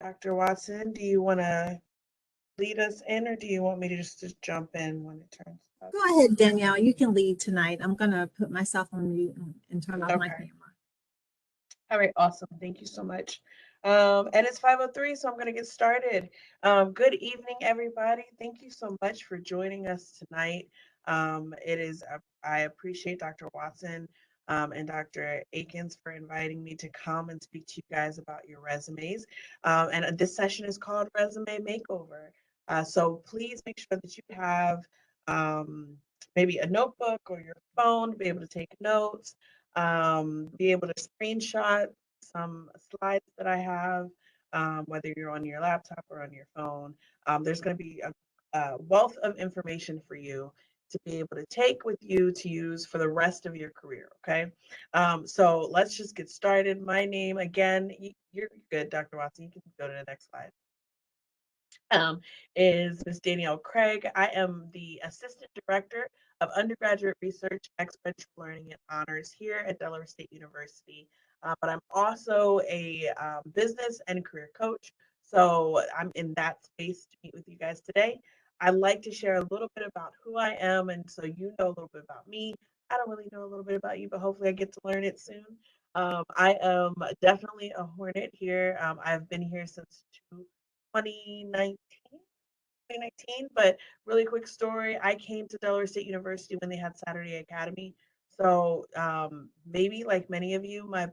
Dr. Watson, do you want to lead us in, or do you want me to just jump in when it turns up? Go ahead, Danielle. You can lead tonight. I'm going to put myself on mute and turn off my Okay. camera. All right, awesome. Thank you so much. And it's 5:03, so I'm going to get started. Good evening, everybody. Thank you so much for joining us tonight. I appreciate Dr. Watson and Dr. Akins for inviting me to come and speak to you guys about your resumes. And this session is called Resume Makeover. So please make sure that you have um, maybe a notebook or your phone to be able to take notes, be able to screenshot some slides that I have, whether you're on your laptop or on your phone. There's going to be a wealth of information for you to be able to take with you to use for the rest of your career. Okay. So let's just get started. My name, again, you're good, Dr. Watson. You can go to the next slide. Is Ms. Danielle Craig. I am the Assistant Director of Undergraduate Research, Experiential Learning, and Honors here at Delaware State University. But I'm also a business and career coach. So I'm in that space to meet with you guys today. I'd like to share a little bit about who I am, and so you know a little bit about me. I don't really know a little bit about you, but hopefully I get to learn it soon. I am definitely a Hornet here. I've been here since 2019, but really quick story. I came to Delaware State University when they had Saturday Academy. So maybe like many of you, my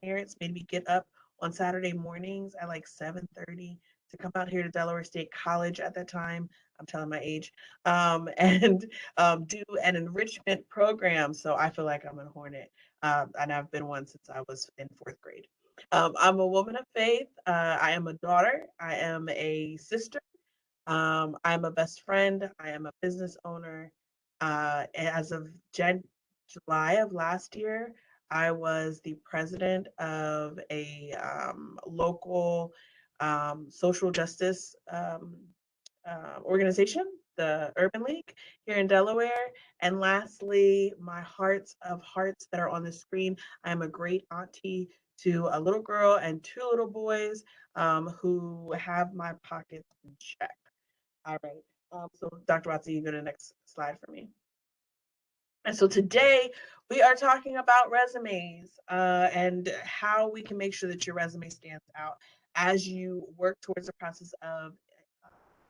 parents made me get up on Saturday mornings at like 7:30 to come out here to Delaware State College at that time. I'm telling my age, and do an enrichment program. So I feel like I'm a Hornet, and I've been one since I was in fourth grade. I'm a woman of faith. I am a daughter. I am a sister. I'm a best friend. I am a business owner. As of July of last year, I was the president of a local social justice organization, the Urban League here in Delaware. And lastly, my hearts of hearts that are on the screen, I am a great auntie to a little girl and two little boys who have my pockets in check. All right. So Dr. Watson, you go to the next slide for me. And so today we are talking about resumes and how we can make sure that your resume stands out as you work towards the process of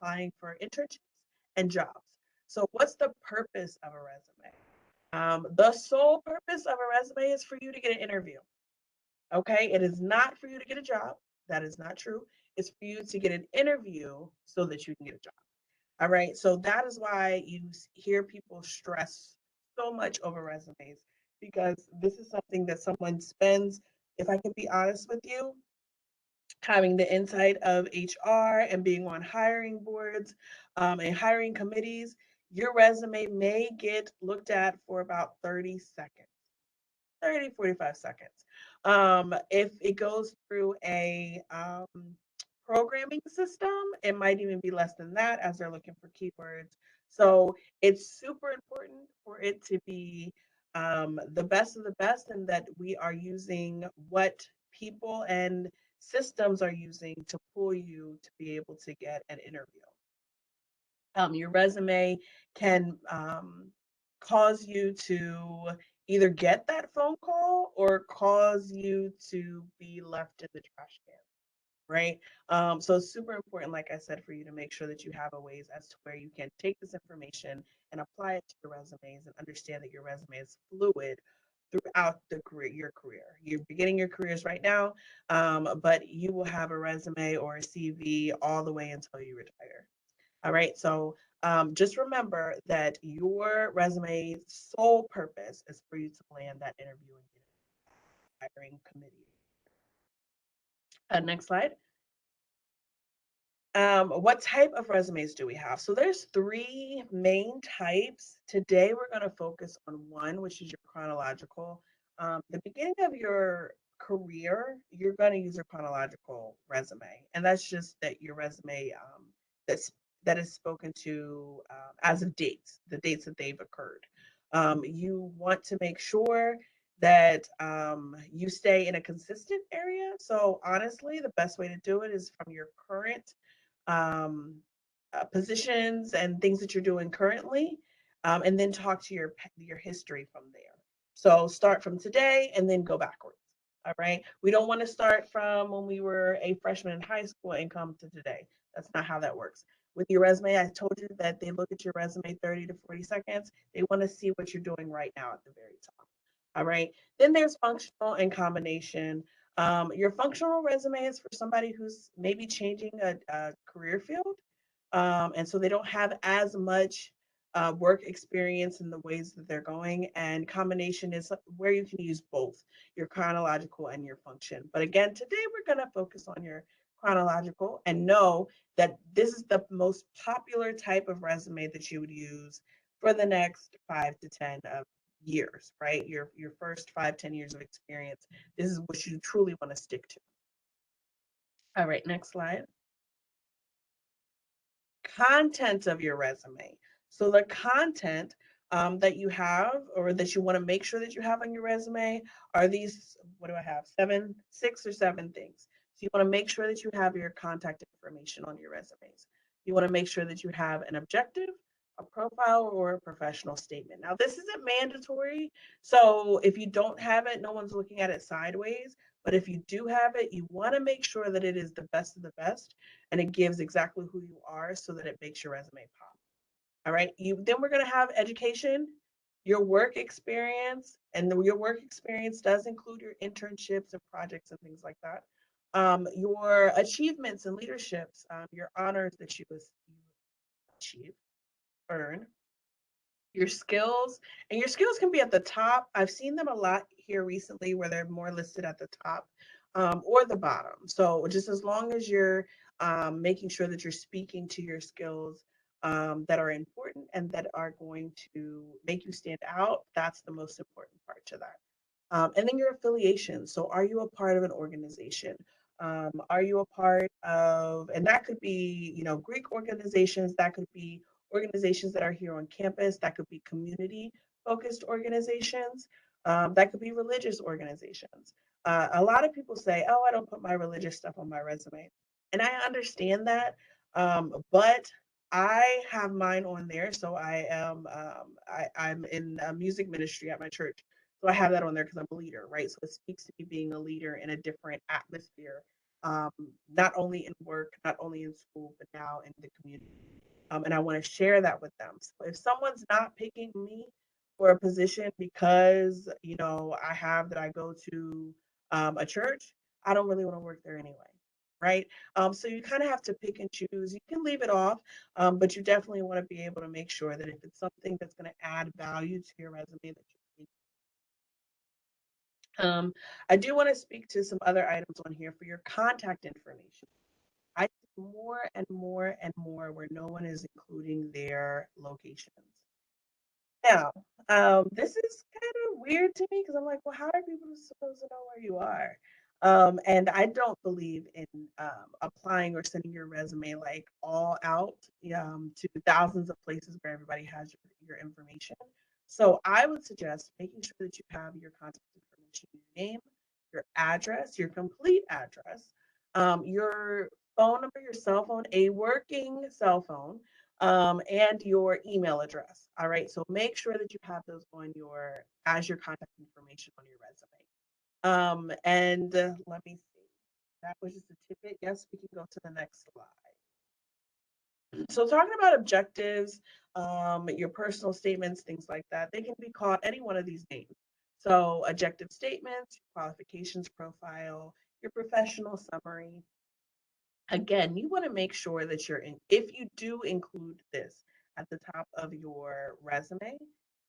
applying for internships and jobs. So what's the purpose of a resume? The sole purpose of a resume is for you to get an interview. Okay, it is not for you to get a job. That is not true. It's for you to get an interview so that you can get a job. All right. So that is why you hear people stress so much over resumes, because this is something that someone spends, if I can be honest with you, having the insight of HR and being on hiring boards and hiring committees, your resume may get looked at for about 30 seconds, 30, 45 seconds. If it goes through a programming system, it might even be less than that as they're looking for keywords. So it's super important for it to be the best of the best, and that we are using what people and systems are using to pull you to be able to get an interview. Your resume can cause you to either get that phone call or cause you to be left in the trash can, right? So it's super important, like I said, for you to make sure that you have a ways as to where you can take this information and apply it to your resumes and understand that your resume is fluid throughout your career. You're beginning your careers right now, but you will have a resume or a CV all the way until you retire. All right. So just remember that your resume's sole purpose is for you to land that interview and get a hiring committee. Next slide. What type of resumes do we have? So there's three main types. Today we're going to focus on one, which is your chronological. The beginning of your career, you're going to use your chronological resume, and that's just that your resume that is spoken to as of dates, the dates that they've occurred. You want to make sure that you stay in a consistent area. So honestly, the best way to do it is from your current um, positions and things that you're doing currently, and then talk to your history from there. So start from today and then go backwards. All right. We don't want to start from when we were a freshman in high school and come to today. That's not how that works. With your resume, I told you that they look at your resume 30 to 40 seconds. They want to see what you're doing right now at the very top. All right. Then there's functional and combination. Your functional resume is for somebody who's maybe changing a career field. And so they don't have as much work experience in the ways that they're going. And combination is where you can use both your chronological and your function. But again, today we're going to focus on your chronological and know that this is the most popular type of resume that you would use for the next 5 to 10 years, right? Your first 5, 10 years of experience. This is what you truly want to stick to. All right, next slide. Content of your resume. So the content that you have or that you want to make sure that you have on your resume are these, what do I have? 6 or 7 things. So you want to make sure that you have your contact information on your resumes. You want to make sure that you have an objective, a profile, or a professional statement. Now, this isn't mandatory. So if you don't have it, no one's looking at it sideways. But if you do have it, you want to make sure that it is the best of the best and it gives exactly who you are so that it makes your resume pop. All right. Then we're going to have education, your work experience, and your work experience does include your internships and projects and things like that. Your achievements and leaderships, your honors that you achieve, earn, your skills, and your skills can be at the top. I've seen them a lot here recently where they're more listed at the top or the bottom. So just as long as you're making sure that you're speaking to your skills that are important and that are going to make you stand out, that's the most important part to that. And then your affiliation. So are you a part of an organization? Are you a part of, and that could be, Greek organizations, that could be organizations that are here on campus, that could be community focused organizations, that could be religious organizations. A lot of people say, oh, I don't put my religious stuff on my resume. And I understand that. But I have mine on there. So I'm in a music ministry at my church. So I have that on there because I'm a leader, right? So it speaks to me being a leader in a different atmosphere, um, not only in work, not only in school, but now in the community. And I want to share that with them. So if someone's not picking me for a position because, I have that I go to a church, I don't really want to work there anyway. Right. So you kind of have to pick and choose. You can leave it off, but you definitely want to be able to make sure that if it's something that's going to add value to your resume, that you I do want to speak to some other items on here for your contact information. I see more and more and more where no one is including their locations. Now, this is kind of weird to me because I'm like, well, how are people supposed to know where you are? And I don't believe in applying or sending your resume like all out to thousands of places where everybody has your information. So I would suggest making sure that you have your contact information, your name, your address, your complete address, your phone number, your cell phone, a working cell phone, and your email address. All right. So make sure that you have those on as your contact information on your resume. And let me see. That was just a tidbit. Yes, we can go to the next slide. So talking about objectives, your personal statements, things like that, they can be called any one of these names. So objective statements, qualifications profile, your professional summary. Again, you want to make sure that if you do include this at the top of your resume,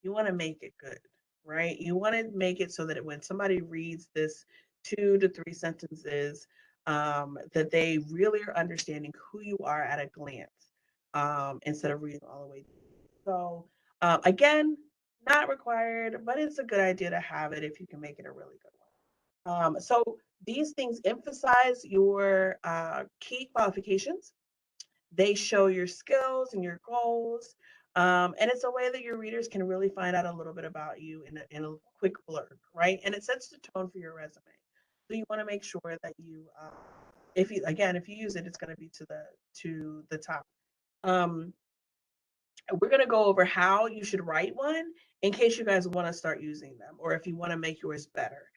you want to make it good, right? You want to make it so that when somebody reads this 2 to 3 sentences, that they really are understanding who you are at a glance, instead of reading all the way. So, again, not required, but it's a good idea to have it if you can make it a really good one. So these things emphasize your key qualifications. They show your skills and your goals. And it's a way that your readers can really find out a little bit about you in a quick blurb, right? And it sets the tone for your resume. So you want to make sure that you, if you use it, it's going to be to the top. Um, we're going to go over how you should write one in case you guys want to start using them or if you want to make yours better.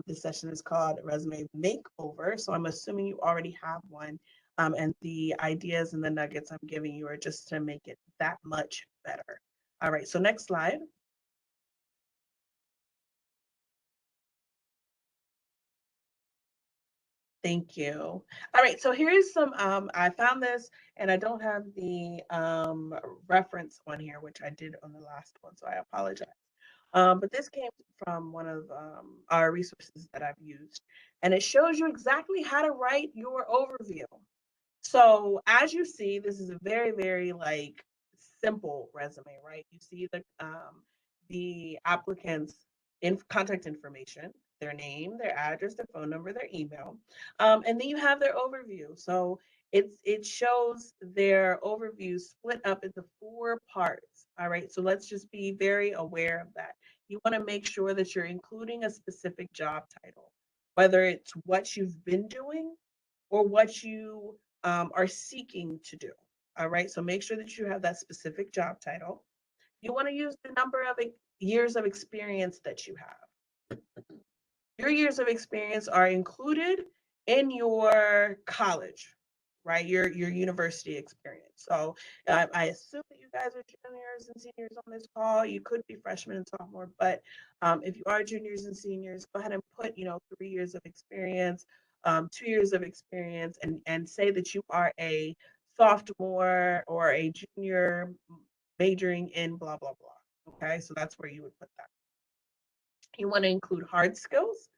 This session is called Resume Makeover. So I'm assuming you already have one. And the ideas and the nuggets I'm giving you are just to make it that much better. All right, so next slide. Thank you. All right, so here's some, I found this and I don't have the reference on here, which I did on the last one, so I apologize. But this came from one of our resources that I've used, and it shows you exactly how to write your overview. So as you see, this is a very, very like simple resume, right? You see the applicant's contact information, their name, their address, their phone number, their email, and then you have their overview. So it shows their overview split up into 4 parts. All right, so let's just be very aware of that. You want to make sure that you're including a specific job title, whether it's what you've been doing or what you are seeking to do. All right, so make sure that you have that specific job title. You want to use the number of years of experience that you have. Your years of experience are included in your college, right? Your university experience. So I assume that you guys are juniors and seniors on this call. You could be freshmen and sophomore, but if you are juniors and seniors, go ahead and put 3 years of experience, 2 years of experience, and say that you are a sophomore or a junior majoring in blah blah blah. Okay, so that's where you would put that. You want to include hard skills.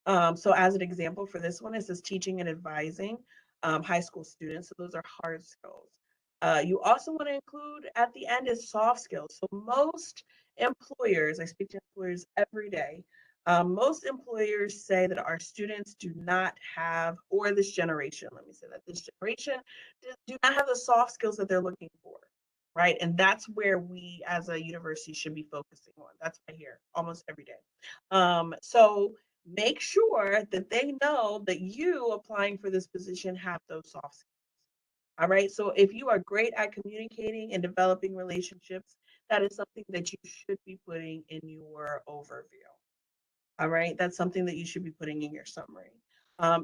So as an example for this one, it says teaching and advising high school students. So those are hard skills. You also want to include at the end is soft skills. So most employers, I speak to employers every day, most employers say that our students do not have, or this generation, let me say that this generation do not have the soft skills that they're looking for, right? And that's where we as a university should be focusing on. That's what I hear almost every day. So make sure that they know that you applying for this position have those soft skills. All right. So if you are great at communicating and developing relationships, that is something that you should be putting in your overview. All right. That's something that you should be putting in your summary.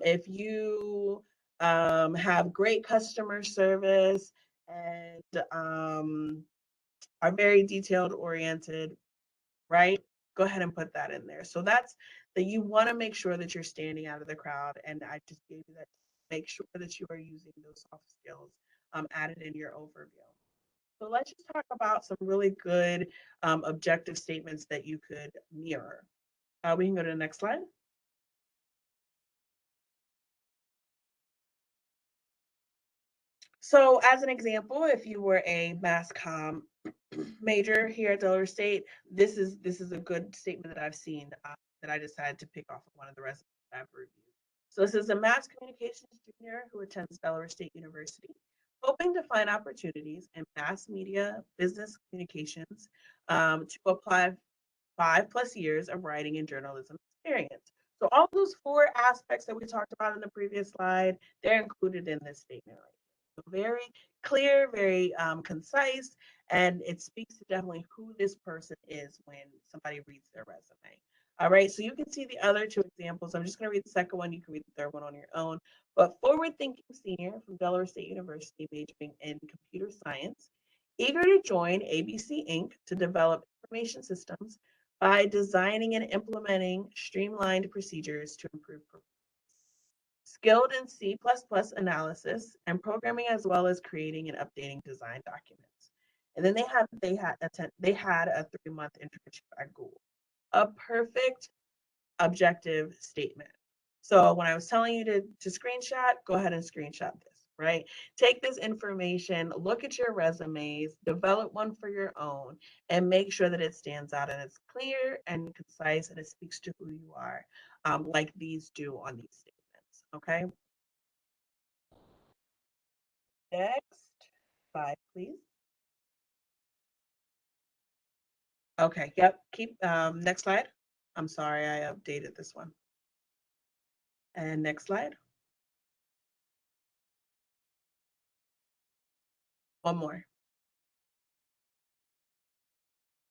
If you have great customer service and are very detailed oriented, right? Go ahead and put that in there. So that's that you want to make sure that you're standing out of the crowd. And I just gave you that. Make sure that you are using those soft skills added in your overview. So let's just talk about some really good objective statements that you could mirror. We can go to the next slide. So as an example, if you were a mass comm major here at Delaware State, this is a good statement that I've seen that I decided to pick off of one of the resumes I've reviewed. So this is a mass communications junior who attends Delaware State University, hoping to find opportunities in mass media, business communications, to apply 5+ years of writing and journalism experience. So all those 4 aspects that we talked about in the previous slide, they're included in this statement right here. So very clear, very concise, and it speaks to definitely who this person is when somebody reads their resume. All right, so you can see the other 2 examples. I'm just going to read the second one. You can read the third one on your own. But forward-thinking senior from Delaware State University, majoring in computer science, eager to join ABC Inc. to develop information systems by designing and implementing streamlined procedures to improve performance. Skilled in C++ analysis and programming, as well as creating and updating design documents. And then they had a 3-month internship at Google. A perfect objective statement. So when I was telling you to screenshot, go ahead and screenshot this, right? Take this information, look at your resumes, develop one for your own, and make sure that it stands out and it's clear and concise and it speaks to who you are, like these do on these statements, okay? Next slide, please. Okay, yep, keep, next slide. I'm sorry, I updated this one. And next slide. One more.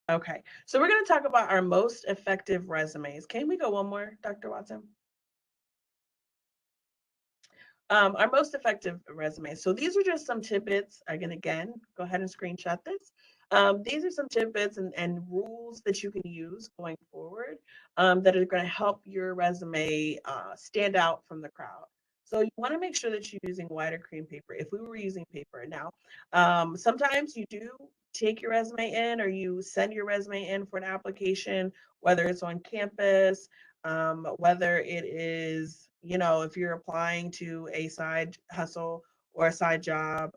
Okay, so we're going to talk about our most effective resumes. Can we go one more, Dr. Watson? Our most effective resumes. So these are just some tidbits. Again, go ahead and screenshot this. These are some tidbits and rules that you can use going forward that are going to help your resume stand out from the crowd. So you want to make sure that you're using white or cream paper. If we were using paper now, sometimes you do take your resume in or you send your resume in for an application, whether it's on campus, whether it is, if you're applying to a side hustle or a side job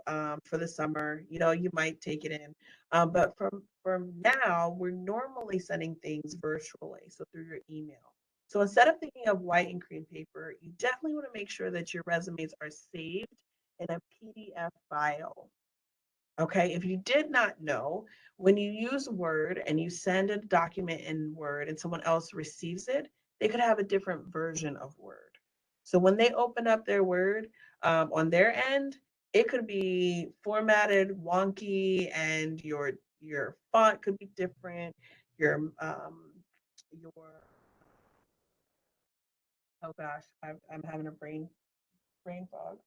for the summer, you might take it in. But from now, we're normally sending things virtually, so through your email. So instead of thinking of white and cream paper, you definitely want to make sure that your resumes are saved in a PDF file. Okay, if you did not know, when you use Word and you send a document in Word and someone else receives it, they could have a different version of Word. So when they open up their Word on their end, it could be formatted wonky, and your font could be different. Your oh gosh, I'm having a brain fog.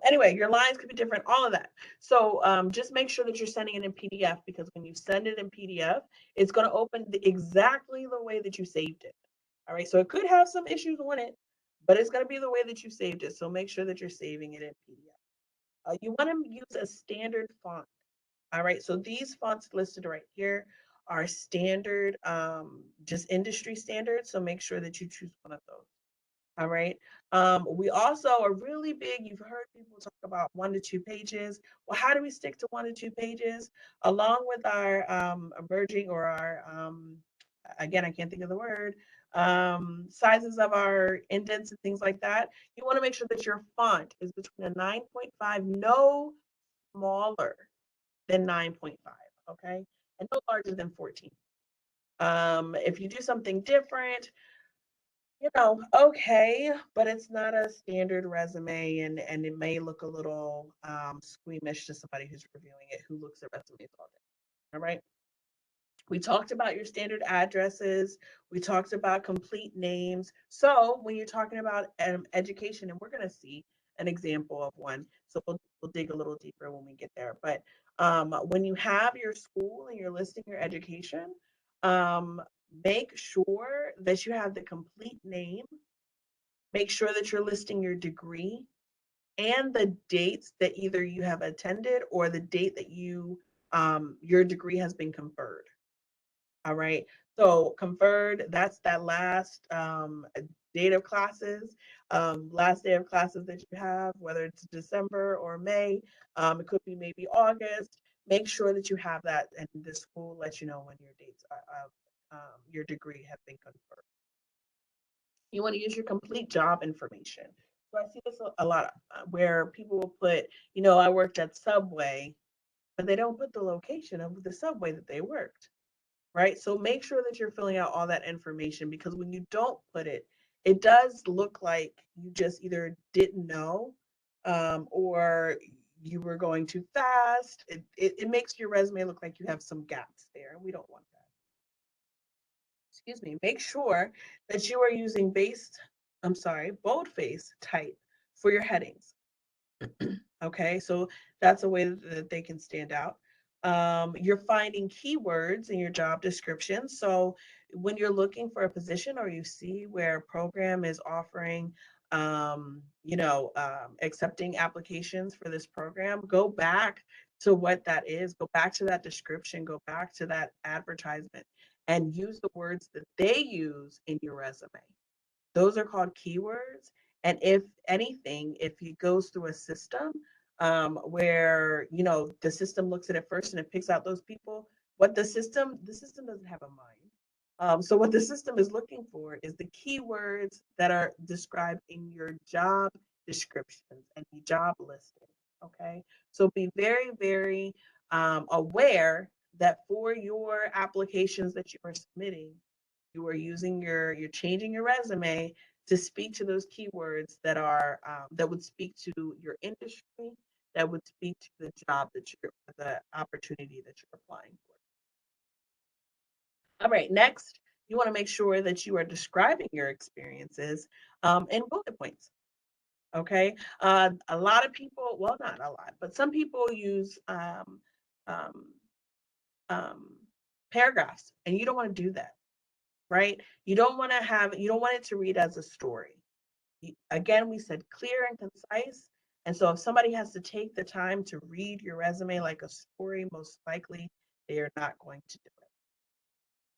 Anyway, your lines could be different, all of that. So just make sure that you're sending it in PDF, because when you send it in PDF, it's going to open exactly the way that you saved it. All right, so it could have some issues on it, but it's going to be the way that you saved it. So make sure that you're saving it in PDF. You want to use a standard font. All right, so these fonts listed right here are standard, just industry standards. So make sure that you choose one of those. All right. We also are really big. You've heard people talk about 1 to 2 pages. Well, how do we stick to 1 to 2 pages? Along with our emerging, or our, again, I can't think of the word, sizes of our indents and things like that. You want to make sure that your font is between a 9.5, no smaller than 9.5, okay? And no larger than 14. If you do something different, okay, but it's not a standard resume, and it may look a little squeamish to somebody who's reviewing it, who looks at resumes all day. All right. We talked about your standard addresses. We talked about complete names. So when you're talking about education, and we're going to see an example of one, so we'll dig a little deeper when we get there. But when you have your school and you're listing your education, um, make sure that you have the complete name. Make sure that you're listing your degree and the dates that either you have attended or the date that your degree has been conferred. All right. So conferred, that's that last date of classes, last day of classes that you have, whether it's December or May. It could be maybe August. Make sure that you have that, and the school lets you know when your dates of your degree have been conferred. You want to use your complete job information. So I see this a lot, where people will put, I worked at Subway, but they don't put the location of the Subway that they worked, right? So make sure that you're filling out all that information, because when you don't put it, it does look like you just either didn't know, or you were going too fast. It makes your resume look like you have some gaps there, and we don't want that. Excuse me. Make sure that you are using boldface type for your headings. Okay, so that's a way that they can stand out. You're finding keywords in your job description. So when you're looking for a position, or you see where a program is offering, accepting applications for this program, go back to what that is, go back to that description, go back to that advertisement, and use the words that they use in your resume. Those are called keywords. And if anything, if it goes through a system, where the system looks at it first and it picks out those people, what the system doesn't have a mind. So what the system is looking for is the keywords that are described in your job descriptions and the job listing. Okay, so be very, very aware that for your applications that you are submitting, you are using you're changing your resume to speak to those keywords that are that would speak to your industry, that would speak to the job that the opportunity that you're applying for. All right, next, you want to make sure that you are describing your experiences in bullet points. Okay, a lot of people, well, not a lot, but some people use um, um, paragraphs, and you don't want to do that, right? You don't want to you don't want it to read as a story. Again, we said clear and concise. And so if somebody has to take the time to read your resume like a story, most likely they are not going to do it.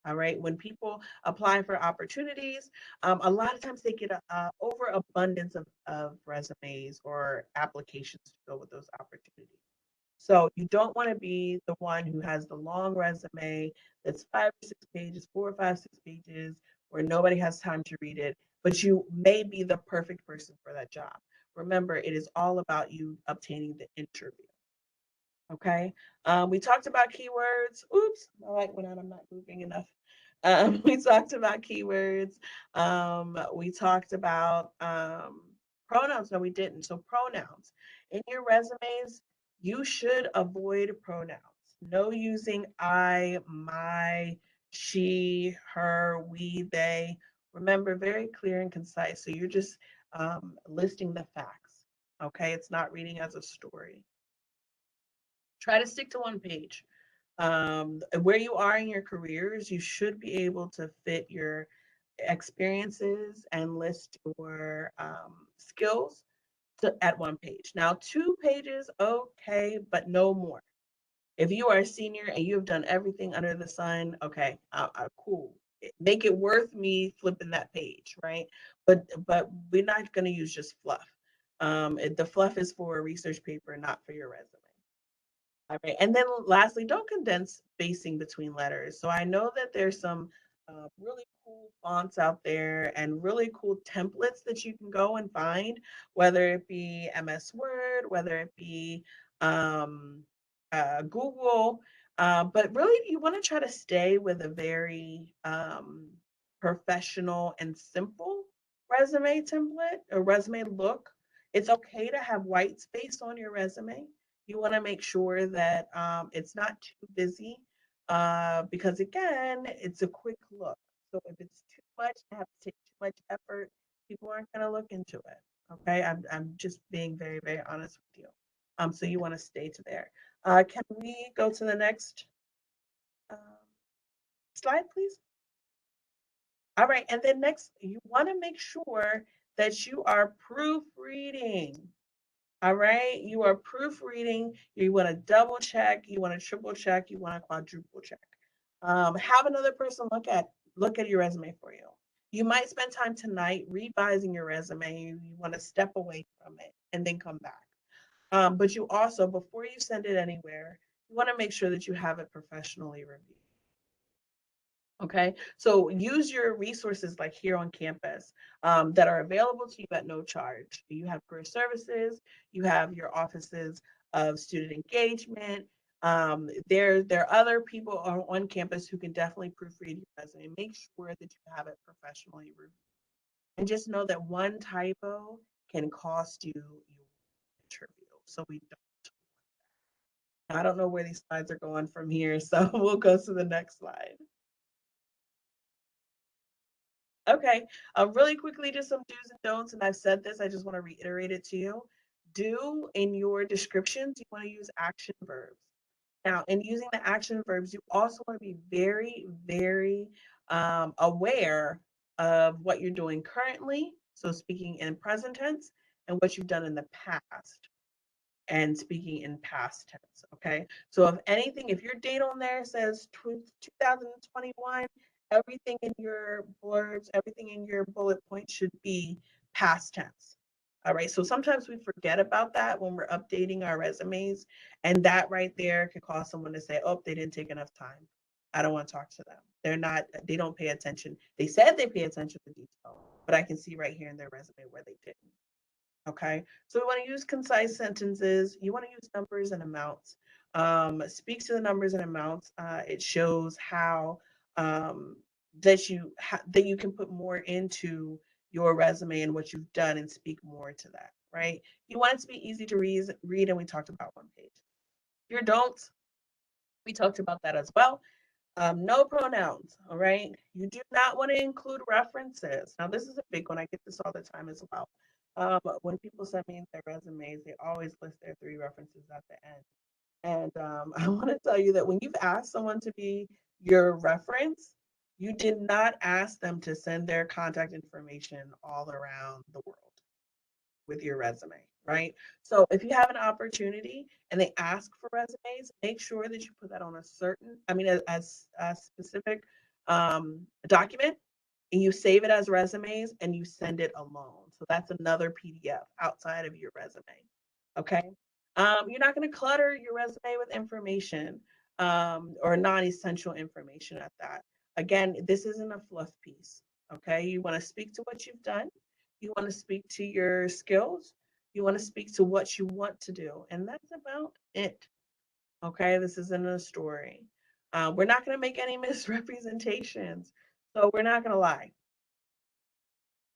All right. When people apply for opportunities, a lot of times they get a overabundance of resumes or applications to go with those opportunities. So you don't want to be the one who has the long resume that's 5 or 6 pages, 4 or 5, 6 pages, where nobody has time to read it, but you may be the perfect person for that job. Remember, it is all about you obtaining the interview. Okay. We talked about keywords. Oops, my light went out. I'm not moving enough. We talked about keywords. We talked about pronouns. No, we didn't. So pronouns in your resumes, you should avoid pronouns. No using I, my, she, her, we, they. Remember, very clear and concise. So you're just listing the facts. Okay. It's not reading as a story. Try to stick to one page. Where you are in your careers, you should be able to fit your experiences and list your skills at one page. Now, 2 pages, okay, but no more. If you are a senior and you have done everything under the sun, okay, cool. Make it worth me flipping that page, right? But we're not going to use just fluff. The fluff is for a research paper, not for your resume. All right. And then lastly, don't condense spacing between letters. So I know that there's some really cool fonts out there and really cool templates that you can go and find, whether it be MS Word, whether it be um, Google. But really, you want to try to stay with a very professional and simple resume template or resume look. It's okay to have white space on your resume. You want to make sure that it's not too busy because, again, it's a quick look. So if it's too much, I have to take too much effort, people aren't going to look into it. Okay, I'm just being very, very honest with you. So you want to stay to there. Can we go to the next um, slide, please? All right, and then next, you want to make sure that you are proofreading. All right, you are proofreading. You want to double check, you want to triple check, you want to quadruple check. Have another person look at your resume for you. You might spend time tonight revising your resume. You want to step away from it and then come back. But you also, before you send it anywhere, you want to make sure that you have it professionally reviewed. Okay, so use your resources like here on campus that are available to you at no charge. You have career services, you have your offices of student engagement. There are other people on campus who can definitely proofread your resume. Make sure that you have it professionally reviewed. And just know that one typo can cost you your interview. So we don't. I don't know where these slides are going from here, so we'll go to the next slide. Okay, really quickly, just some do's and don'ts, and I've said this, I just want to reiterate it to you. Do in your descriptions, you want to use action verbs. Now, in using the action verbs, you also want to be very, very aware of what you're doing currently, so speaking in present tense, and what you've done in the past and speaking in past tense. Okay. So if anything, if your date on there says 2021, everything in your blurbs, everything in your bullet points should be past tense. All right. So sometimes we forget about that when we're updating our resumes. And that right there could cause someone to say, oh, they didn't take enough time. I don't want to talk to them. They don't pay attention. They said they pay attention to detail, but I can see right here in their resume where they didn't. Okay, so we want to use concise sentences. You want to use numbers and amounts. Speaks to the numbers and amounts. It shows how that you can put more into your resume and what you've done and speak more to that, right? You want it to be easy to read, and we talked about one page. Your don'ts, we talked about that as well. No pronouns, all right? You do not want to include references. Now, this is a big one. I get this all the time as well. When people send me their resumes, they always list their 3 references at the end. And I want to tell you that when you've asked someone to be your reference, you did not ask them to send their contact information all around the world with your resume, right? So if you have an opportunity and they ask for resumes, make sure that you put that on as a specific document, and you save it as resumes and you send it alone. So that's another PDF outside of your resume. Okay. You're not going to clutter your resume with information or non essential information at that. Again, this isn't a fluff piece. Okay. You want to speak to what you've done, you want to speak to your skills, you want to speak to what you want to do. And that's about it. Okay. This isn't a story. We're not going to make any misrepresentations. So we're not going to lie.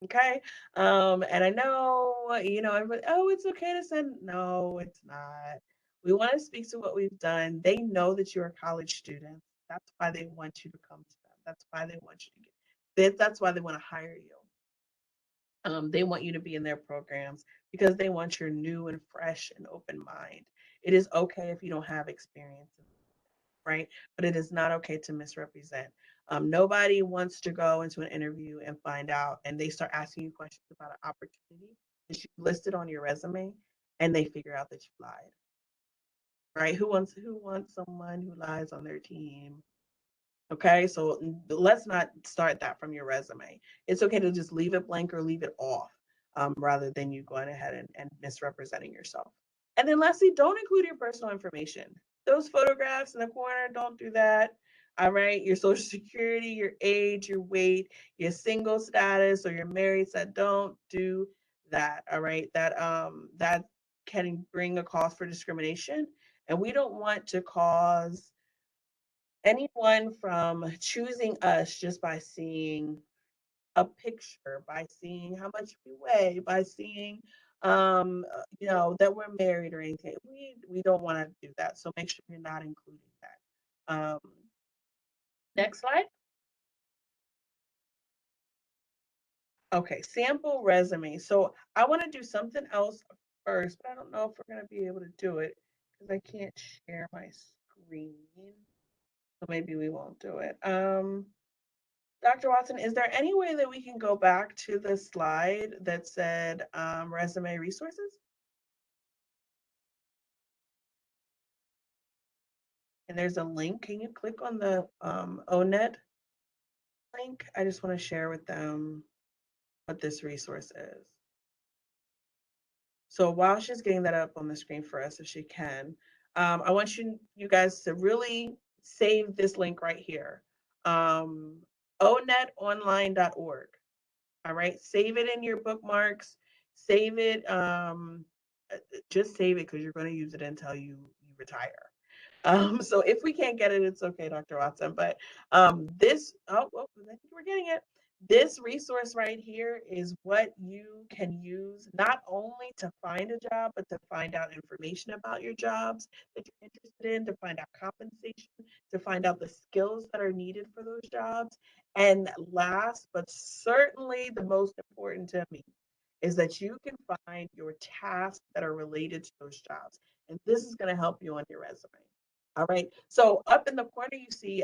Okay. And I know, everybody, oh, it's okay to send. No, it's not. We want to speak to what we've done. They know that you're a college student. That's why they want you to come to them. That's why they want you to that's why they want to hire you. They want you to be in their programs because they want your new and fresh and open mind. It is okay if you don't have experience, right? But it is not okay to misrepresent. Nobody wants to go into an interview and find out, and they start asking you questions about an opportunity that you listed on your resume, and they figure out that you lied, right? Who wants someone who lies on their team? Okay, so let's not start that from your resume. It's okay to just leave it blank or leave it off, rather than you going ahead and misrepresenting yourself. And then lastly, don't include your personal information. Those photographs in the corner, don't do that. All right, your social security, your age, your weight, your single status, or your married status, don't do that. All right, that can bring a cause for discrimination, and we don't want to cause anyone from choosing us just by seeing a picture, by seeing how much we weigh, by seeing that we're married or anything. We don't want to do that. So make sure you're not including that. Next slide. Okay, sample resume. So I want to do something else first, but I don't know if we're going to be able to do it because I can't share my screen. So maybe we won't do it. Dr. Watson, is there any way that we can go back to the slide that said resume resources? And there's a link. Can you click on the ONET link? I just want to share with them what this resource is. So while she's getting that up on the screen for us, if she can, I want you guys to really save this link right here. onetonline.org. All right, save it in your bookmarks. Save it. Just save it because you're going to use it until you retire. So if we can't get it, it's okay, Dr. Watson. But I think we're getting it. This resource right here is what you can use not only to find a job, but to find out information about your jobs that you're interested in, to find out compensation, to find out the skills that are needed for those jobs. And last, but certainly the most important to me, is that you can find your tasks that are related to those jobs. And this is going to help you on your resume. All right. So up in the corner, you see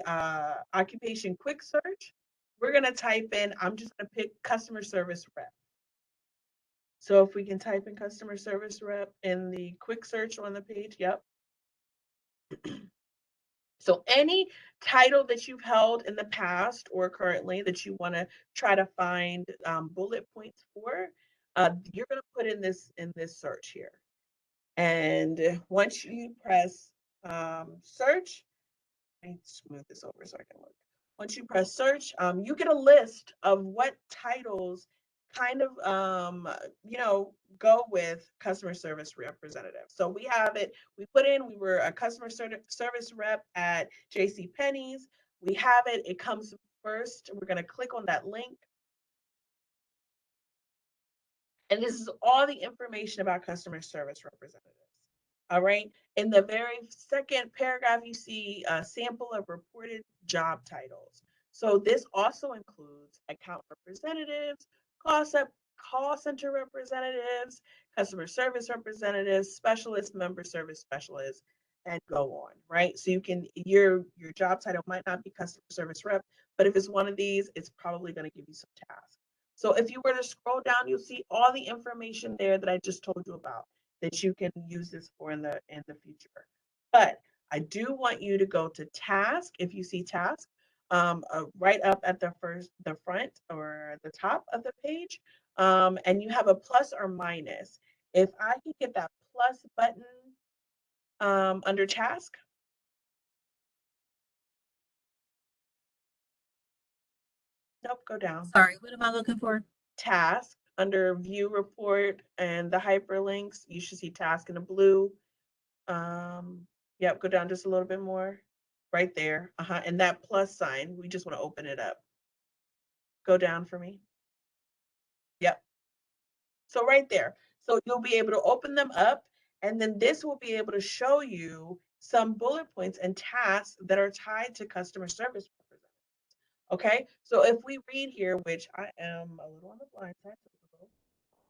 occupation quick search. We're going to type in, I'm just going to pick customer service rep. So if we can type in customer service rep in the quick search on the page, yep. So any title that you've held in the past or currently that you want to try to find bullet points for, you're going to put in this search here. And once you press search, let me smooth this over so I can look. Once you press search, you get a list of what titles kind of go with customer service representative. So we have it, we put in, we were a customer service rep at JC Penney's. We have it, it comes first. We're going to click on that link. And this is all the information about customer service representatives. All right. In the very second paragraph, you see a sample of reported job titles. So this also includes account representatives, call center representatives, customer service representatives, specialists, member service specialists, and go on, right? So you can your job title might not be customer service rep, but if it's one of these, it's probably going to give you some tasks. So if you were to scroll down, you'll see all the information there that I just told you about that you can use this for in the future. But I do want you to go to task. If you see task, right up at the front or the top of the page, and you have a plus or minus. If I can get that plus button under task. Nope, go down. Sorry, what am I looking for? Task under view report and the hyperlinks. You should see task in the blue. Yep, go down just a little bit more. Right there. And that plus sign, we just want to open it up. Go down for me. Yep. So right there. So you'll be able to open them up, and then this will be able to show you some bullet points and tasks that are tied to customer service representatives. Okay, so if we read here, which I am a little on the blind side,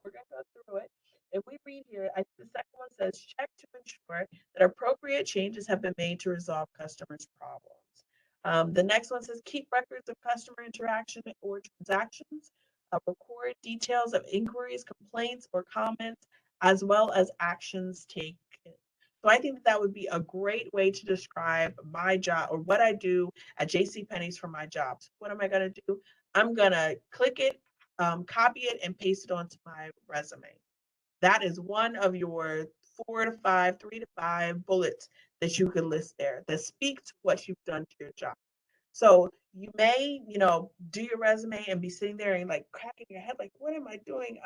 we're going to go through it. If we read here, the second one says, check to ensure that appropriate changes have been made to resolve customers' problems. The next one says, keep records of customer interaction or transactions, record details of inquiries, complaints, or comments, as well as actions taken. So I think that would be a great way to describe my job or what I do at JCPenney's for my jobs. What am I going to do? I'm going to click it, copy it, and paste it onto my resume. That is one of your 3 to 5 bullets that you can list there that speak to what you've done to your job. So you may, do your resume and be sitting there and like cracking your head, like, what am I doing?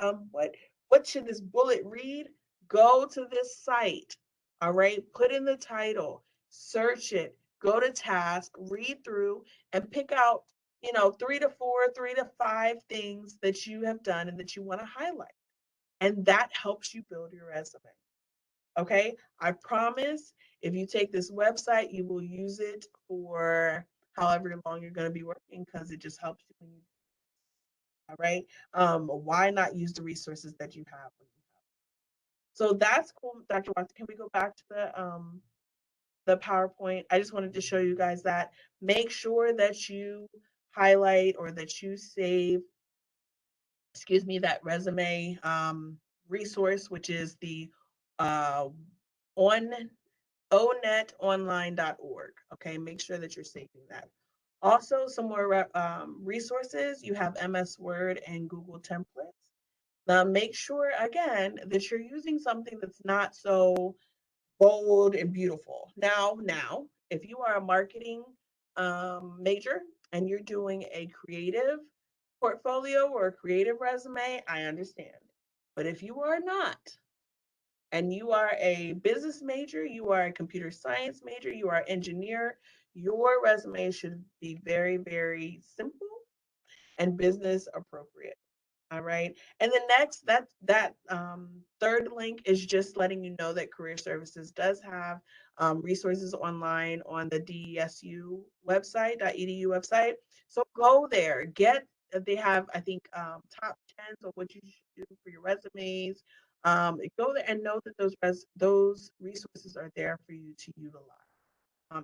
What should this bullet read? Go to this site. All right, put in the title, search it, go to task, read through, and pick out, 3 to 4, 3 to 5 things that you have done and that you want to highlight. And that helps you build your resume. Okay, I promise if you take this website, you will use it for however long you're going to be working because it just helps you. All right. Why not use the resources that you have? So that's cool, Dr. Watson. Can we go back to the PowerPoint? I just wanted to show you guys that. Make sure that you highlight or that you save, that resume resource, which is the on onetonline.org. Okay, make sure that you're saving that. Also, some more resources. You have MS Word and Google Templates. Now, make sure again that you're using something that's not so bold and beautiful. Now, if you are a marketing major and you're doing a creative portfolio or a creative resume, I understand. But if you are not, and you are a business major, you are a computer science major, you are an engineer, your resume should be very, very simple and business appropriate. All right. And the next, that third link is just letting you know that Career Services does have resources online on the DSU website, .edu website. So go there, they have, I think, top 10 of what you should do for your resumes. Go there and know that those resources are there for you to utilize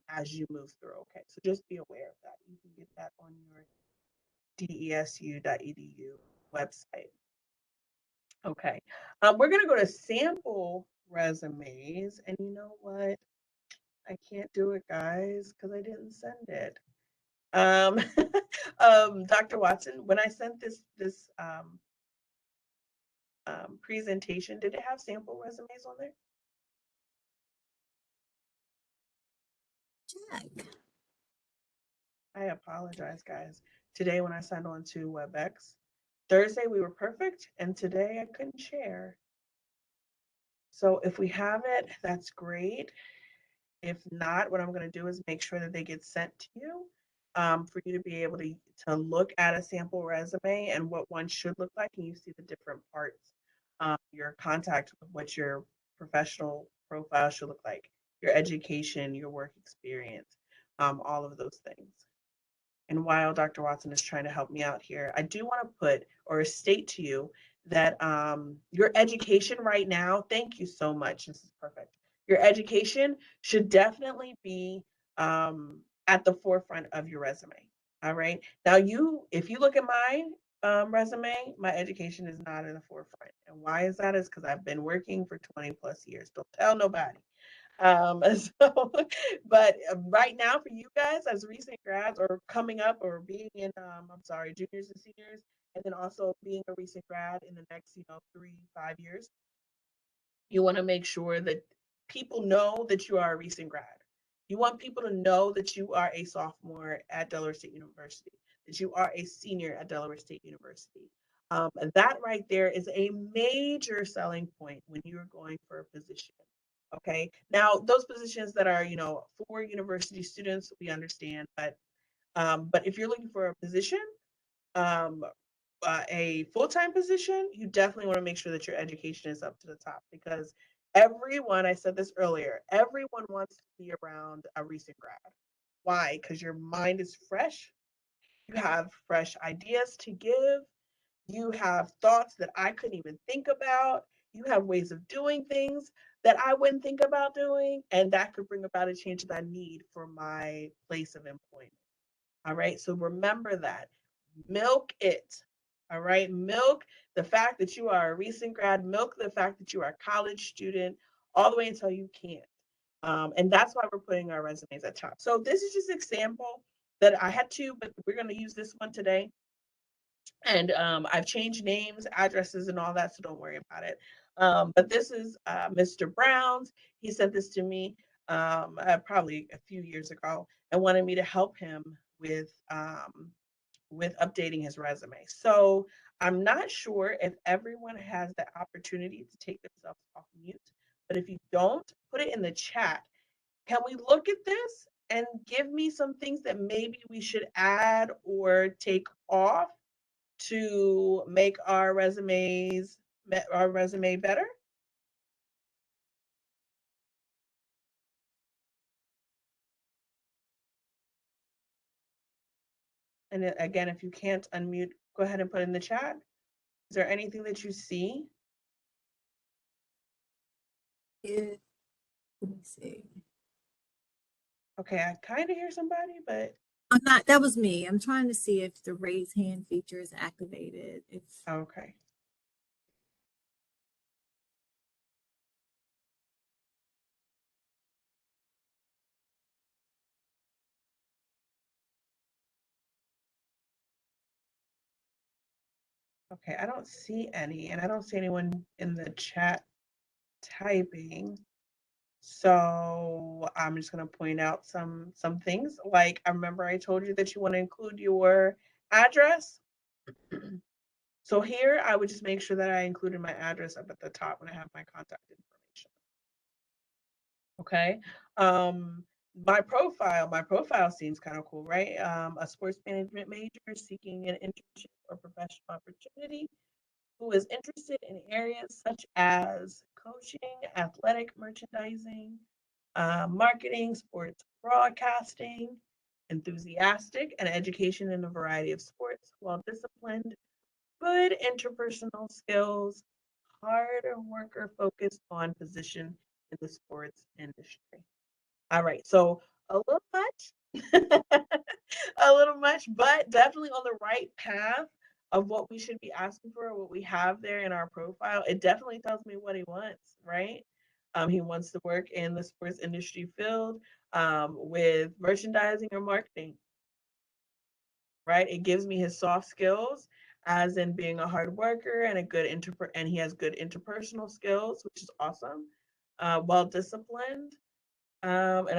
as you move through. Okay, so just be aware of that. You can get that on your desu.edu website. Okay, we're going to go to sample resumes, and you know what? I can't do it, guys, because I didn't send it. Dr. Watson, when I sent this presentation, did it have sample resumes on there? Check. I apologize, guys. Today, when I signed on to WebEx, Thursday we were perfect, and today I couldn't share. So if we have it, that's great. If not, what I'm going to do is make sure that they get sent to you for you to be able to look at a sample resume and what one should look like, and you see the different parts, your contact with what your professional profile should look like, your education, your work experience, all of those things. And while Dr. Watson is trying to help me out here, I do want to put or state to you that your education right now, thank you so much. This is perfect. Your education should definitely be at the forefront of your resume. All right. Now, if you look at my resume, my education is not in the forefront. And why is that? Is because I've been working for 20 plus years. Don't tell nobody. So, but right now for you guys as recent grads or coming up or being in, I'm sorry, juniors and seniors, and then also being a recent grad in the next, 3, 5 years, you want to make sure that people know that you are a recent grad. You want people to know that you are a sophomore at Delaware State University, that you are a senior at Delaware State University. That right there is a major selling point when you're going for a position. Okay. Now, those positions that are, for university students, we understand, but if you're looking for a position, um, a full-time position, you definitely want to make sure that your education is up to the top because everyone, I said this earlier, everyone wants to be around a recent grad. Why? Because your mind is fresh. You have fresh ideas to give. You have thoughts that I couldn't even think about. You have ways of doing things that I wouldn't think about doing. And that could bring about a change that I need for my place of employment. All right. So remember that. Milk it. All right. Milk the fact that you are a recent grad, milk the fact that you are a college student all the way until you can't. And that's why we're putting our resumes at top. So this is just an example that I had two, but we're going to use this one today. And I've changed names, addresses, and all that, so don't worry about it. But this is Mr. Brown's. He sent this to me probably a few years ago and wanted me to help him with updating his resume. So I'm not sure if everyone has the opportunity to take themselves off mute, but if you don't, put it in the chat. Can we look at this and give me some things that maybe we should add or take off to make our resume better? And again, if you can't unmute, go ahead and put in the chat. Is there anything that you see? Let me see. Okay, I kind of hear somebody, but I'm not, that was me. I'm trying to see if the raise hand feature is activated. If okay. Okay, I don't see any, and I don't see anyone in the chat typing. So I'm just going to point out some things. Like I remember I told you that you want to include your address. So here I would just make sure that I included my address up at the top when I have my contact information. Okay. Um, my profile seems kind of cool, right? A sports management major seeking an internship or professional opportunity who is interested in areas such as coaching, athletic merchandising, marketing, sports broadcasting, enthusiastic, and education in a variety of sports, well disciplined, good interpersonal skills, hard worker focused on position in the sports industry. All right, so a little much, a little much, but definitely on the right path of what we should be asking for, what we have there in our profile. It definitely tells me what he wants, right? He wants to work in the sports industry field with merchandising or marketing, right? It gives me his soft skills, as in being a hard worker and and he has good interpersonal skills, which is awesome. Well disciplined. And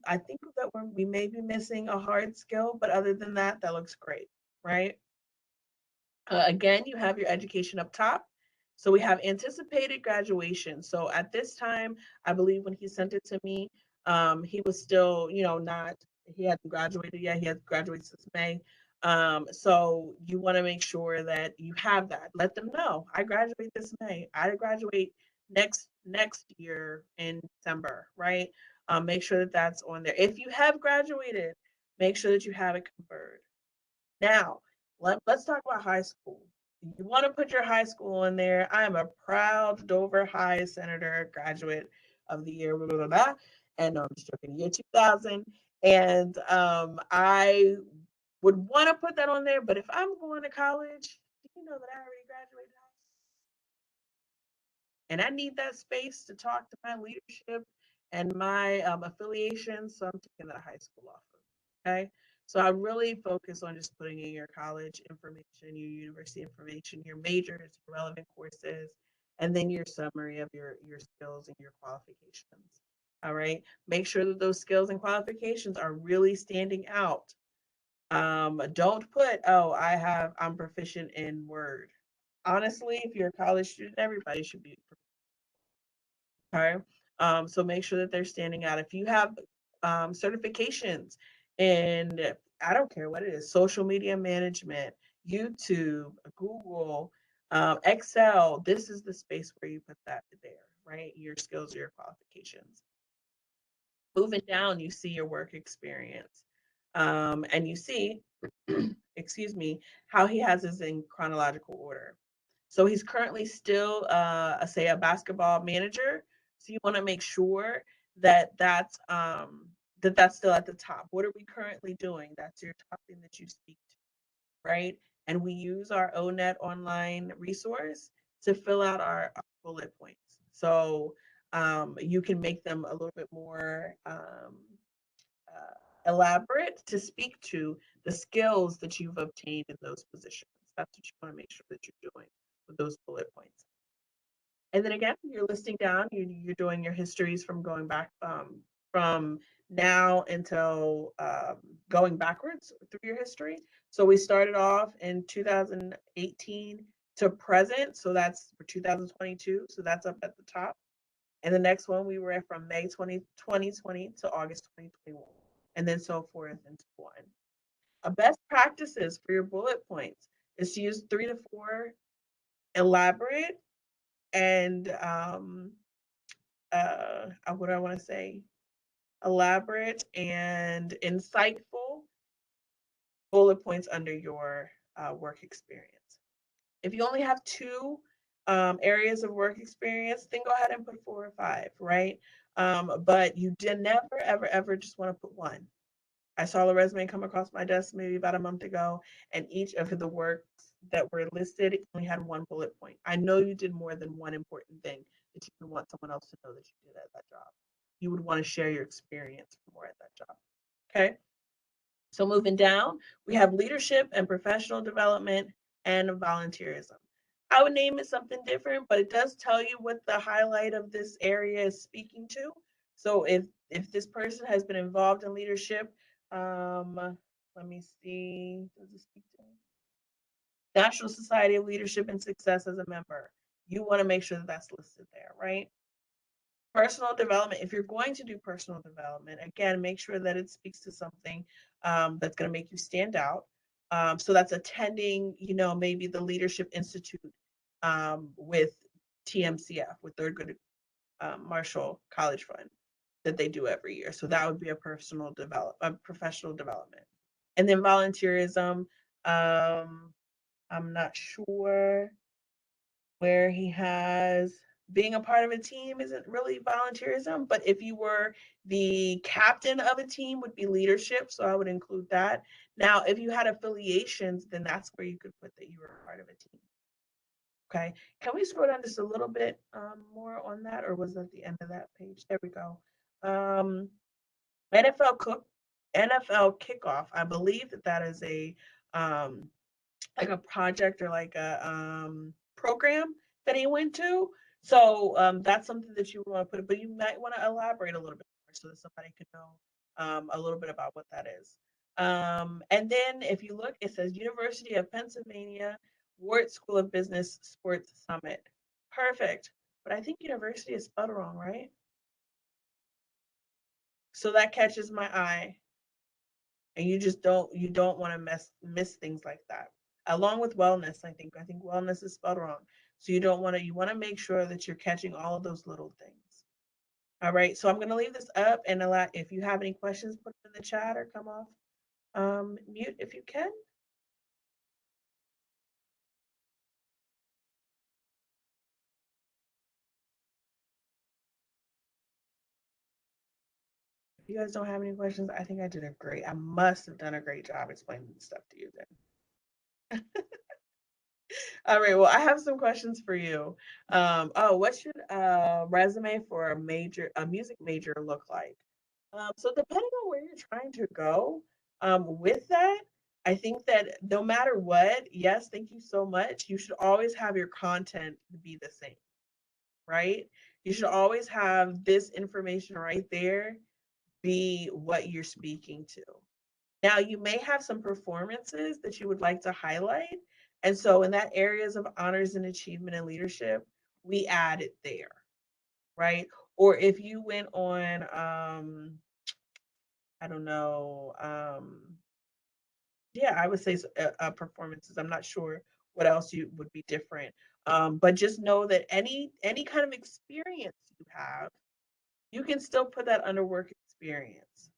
I think that we may be missing a hard skill, but other than that, that looks great, right? Again, you have your education up top. So we have anticipated graduation. So at this time, I believe when he sent it to me, he was still, not, he hadn't graduated yet. He had graduated since May. So you want to make sure that you have that. Let them know I graduate this May. I graduate next year in December, right? Make sure that that's on there. If you have graduated, make sure that you have it conferred. Now, let's talk about high school. You want to put your high school in there. I am a proud Dover High Senator, graduate of the year, blah, blah, blah, blah. And no, I'm just joking, year 2000. And I would want to put that on there. But if I'm going to college, you know that I already graduated and I need that space to talk to my leadership and my affiliation. So I'm taking that high school off of. Okay. So I really focus on just putting in your college information, your university information, your majors, your relevant courses, and then your summary of your skills and your qualifications. All right. Make sure that those skills and qualifications are really standing out. Don't put, oh, I'm proficient in Word. Honestly, if you're a college student, everybody should be. Okay. So make sure that they're standing out. If you have certifications and I don't care what it is, social media management, YouTube, Google, Excel, this is the space where you put that there, right? Your skills, your qualifications. Moving down, you see your work experience. And you see, excuse me, how he has this in chronological order. So he's currently still, say, a basketball manager. So you want to make sure that that's still at the top. What are we currently doing? That's your top thing that you speak to, right? And we use our ONET online resource to fill out our bullet points. So you can make them a little bit more elaborate to speak to the skills that you've obtained in those positions. That's what you want to make sure that you're doing with those bullet points. And then again, you're listing down, you're doing your histories from going back from now until going backwards through your history. So we started off in 2018 to present. So that's for 2022. So that's up at the top. And the next one, we were from May 2020 to August 2021, and then so forth and so on. A best practices for your bullet points is to use 3 to 4 elaborate and what do I want to say? Elaborate and insightful bullet points under your work experience. If you only have 2 areas of work experience, then go ahead and put 4 or 5, right? But you did never, ever, ever just want to put one. I saw a resume come across my desk maybe about a month ago, and each of the works that were listed only had 1 bullet point. I know you did more than one important thing that you would want someone else to know that you did at that job. You would want to share your experience more at that job. Okay. So moving down, we have leadership and professional development and volunteerism. I would name it something different, but it does tell you what the highlight of this area is speaking to. So if this person has been involved in leadership, let me see, does it speak to National Society of Leadership and Success as a member? You want to make sure that that's listed there, right? Personal development, if you're going to do personal development, again, make sure that it speaks to something that's going to make you stand out. So that's attending, maybe the Leadership Institute with TMCF, with Thurgood Marshall College Fund that they do every year. So that would be a professional development. And then volunteerism, I'm not sure where he has being a part of a team isn't really volunteerism, but if you were the captain of a team would be leadership. So I would include that. Now, if you had affiliations, then that's where you could put that you were part of a team. Okay. Can we scroll down just a little bit more on that, or was that the end of that page? There we go. Um, NFL cook, NFL kickoff. I believe that is a like a project or like a program that he went to. So that's something that you want to put, but you might want to elaborate a little bit more so that somebody could know a little bit about what that is. And then if you look, it says University of Pennsylvania Ward School of Business Sports Summit. Perfect. But I think university is spelled wrong, right? So that catches my eye. And you just don't want to miss things like that. Along with wellness, I think wellness is spelled wrong. So you want to make sure that you're catching all of those little things. All right. So I'm going to leave this up and if you have any questions, put them in the chat or come off mute if you can. If you guys don't have any questions, I think I must have done a great job explaining stuff to you then. All right, well, I have some questions for you. What should a resume for a music major look like? So depending on where you're trying to go, with that, I think that no matter what, yes, thank you so much. You should always have your content be the same, right? You should always have this information right there be what you're speaking to. Now, you may have some performances that you would like to highlight. And so, in that areas of honors and achievement and leadership, we add it there, right? Or if you went on, I don't know, yeah, I would say performances. I'm not sure what else you would be different. But just know that any kind of experience you have, you can still put that under work experience.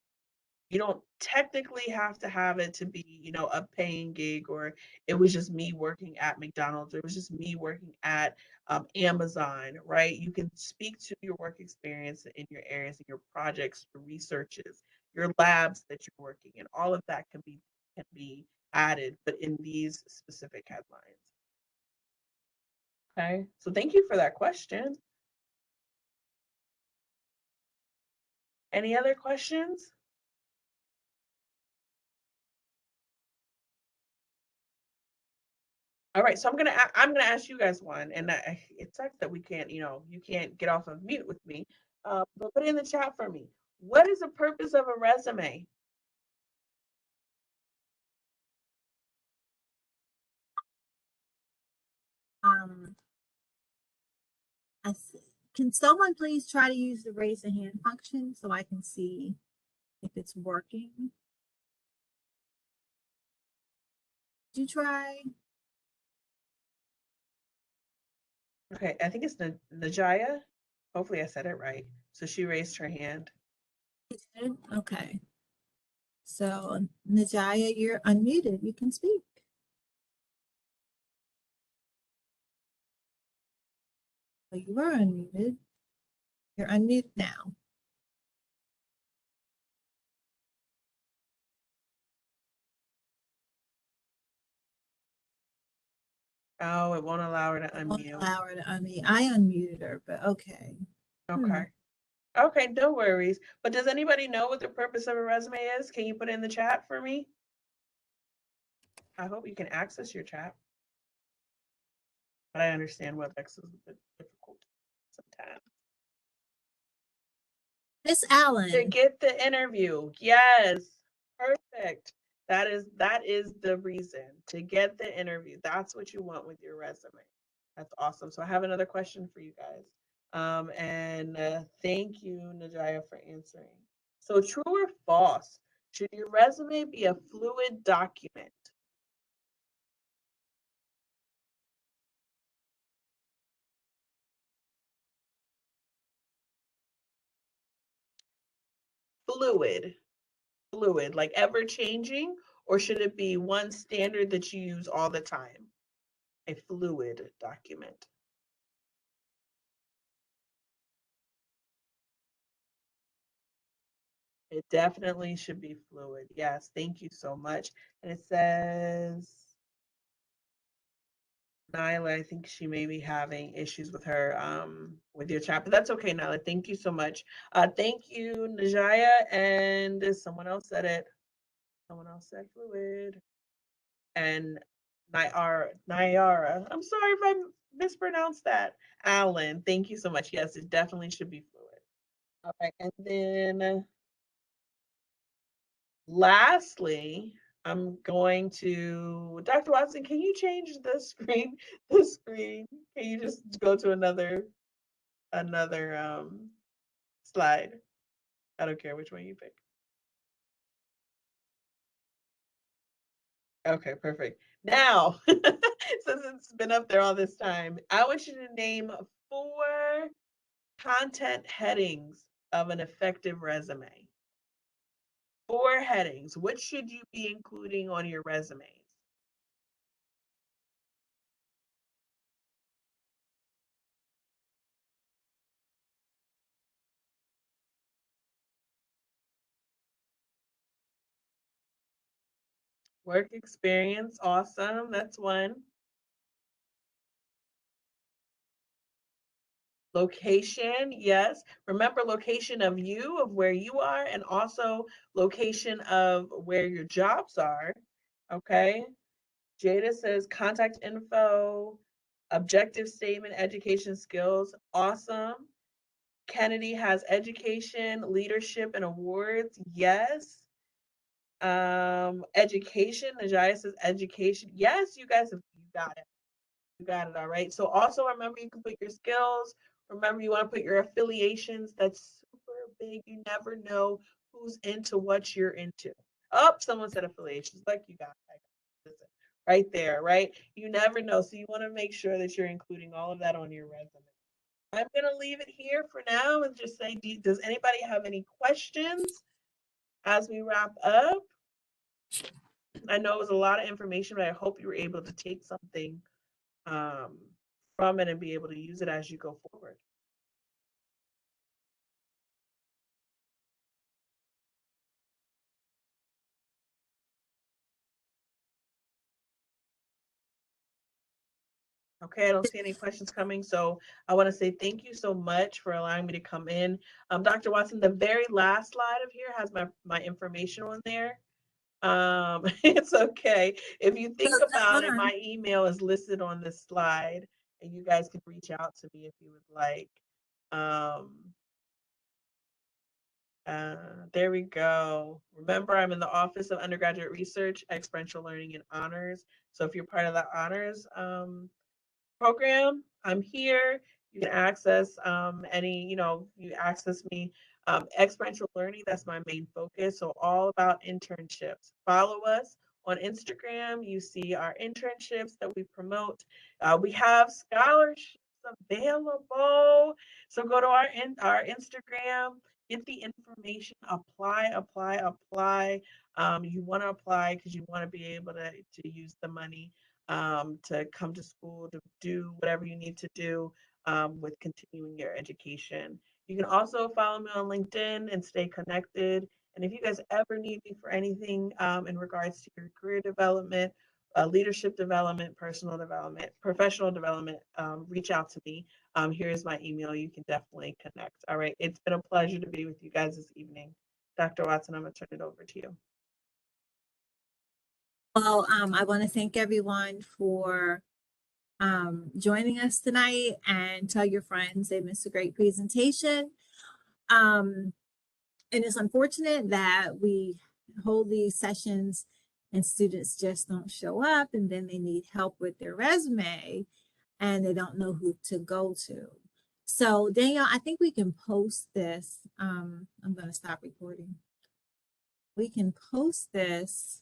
You don't technically have to have it to be, a paying gig, or it was just me working at McDonald's, or it was just me working at Amazon, right? You can speak to your work experience in your areas, in your projects, your researches, your labs that you're working in. All of that can be added, but in these specific headlines. Okay, so thank you for that question. Any other questions? All right, so I'm gonna ask you guys one, and it sucks that we can't, you can't get off of mute with me, but put it in the chat for me. What is the purpose of a resume? Um, can someone please try to use the raise a hand function so I can see if it's working? Did you try? Okay, I think it's Najaya. Hopefully, I said it right. So she raised her hand. Okay. So, Najaya, you're unmuted. You can speak. So you were unmuted. You're unmuted now. Oh, it won't allow her to Won't unmute. allow her to unmute. I unmuted her, but okay. Okay. Okay, no worries. But does anybody know what the purpose of a resume is? Can you put it in the chat for me? I hope you can access your chat. But I understand WebEx is a bit difficult sometimes. Miss Allen. To get the interview. Yes. Perfect. That is the reason, to get the interview. That's what you want with your resume. That's awesome. So I have another question for you guys. And thank you, Najaya, for answering. So true or false? Should your resume be a fluid document? Fluid. Fluid, like ever changing, or should it be one standard that you use all the time? A fluid document. It definitely should be fluid. Yes, thank you so much. And it says, Nyla, I think she may be having issues with her with your chat, but that's okay, Nyla. Thank you so much. Thank you, Najaya, and someone else said it. Someone else said fluid. And Nyara. I'm sorry if I mispronounced that. Alan, thank you so much. Yes, it definitely should be fluid. All right, and then lastly, I'm going to, Dr. Watson, can you change the screen? The screen. Can you just go to another slide? I don't care which one you pick. Okay, perfect. Now, since it's been up there all this time, I want you to name 4 content headings of an effective resume. 4 headings. What should you be including on your resumes? Work experience, awesome. That's one. Location, yes. Remember location of you, of where you are, and also location of where your jobs are. Okay. Jada says contact info, objective statement, education skills. Awesome. Kennedy has education, leadership, and awards. Yes. Education. Najaya says education. Yes, you guys have, you got it. You got it. All right. So also remember you can put your skills. Remember you want to put your affiliations. That's super big. You never know who's into what you're into. Oh, someone said affiliations. Like you got it. Right there, right? You never know. So you want to make sure that you're including all of that on your resume. I'm going to leave it here for now and just say, does anybody have any questions as we wrap up? I know it was a lot of information, but I hope you were able to take something um, from it and be able to use it as you go forward. Okay, I don't see any questions coming. So I want to say thank you so much for allowing me to come in. Dr. Watson, the very last slide of here has my information on there. It's okay. If you think about it, my email is listed on this slide and you guys can reach out to me if you would like. There we go. Remember, I'm in the Office of Undergraduate Research, Experiential Learning and Honors. So if you're part of the honors program, I'm here. You can access you access me. Experiential learning, that's my main focus. So all about internships. Follow us on Instagram. You see our internships that we promote. We have scholarships available. So go to our Instagram, get the information, apply. You want to apply because you want to be able to use the money to come to school, to do whatever you need to do with continuing your education. You can also follow me on LinkedIn and stay connected. And if you guys ever need me for anything in regards to your career development, leadership development, personal development, professional development, reach out to me. Here's my email. You can definitely connect. All right. It's been a pleasure to be with you guys this evening. Dr. Watson, I'm going to turn it over to you. Well, I want to thank everyone for joining us tonight, and tell your friends they missed a great presentation. And it's unfortunate that we hold these sessions and students just don't show up, and then they need help with their resume and they don't know who to go to. So Danielle, I think we can post this. I'm going to stop recording. We can post this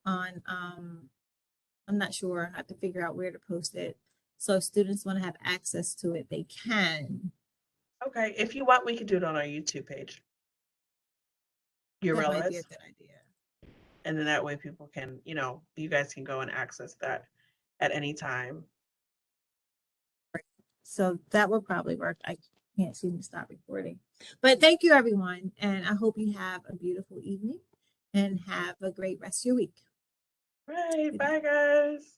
on, I'm not sure. I have to figure out where to post it. So if students want to have access to it, they can. Okay. If you want, we could do it on our YouTube page. That might be a good idea. And then that way people can, you guys can go and access that at any time. So that will probably work. I can't seem to stop recording. But thank you, everyone. And I hope you have a beautiful evening and have a great rest of your week. Right. Bye, guys.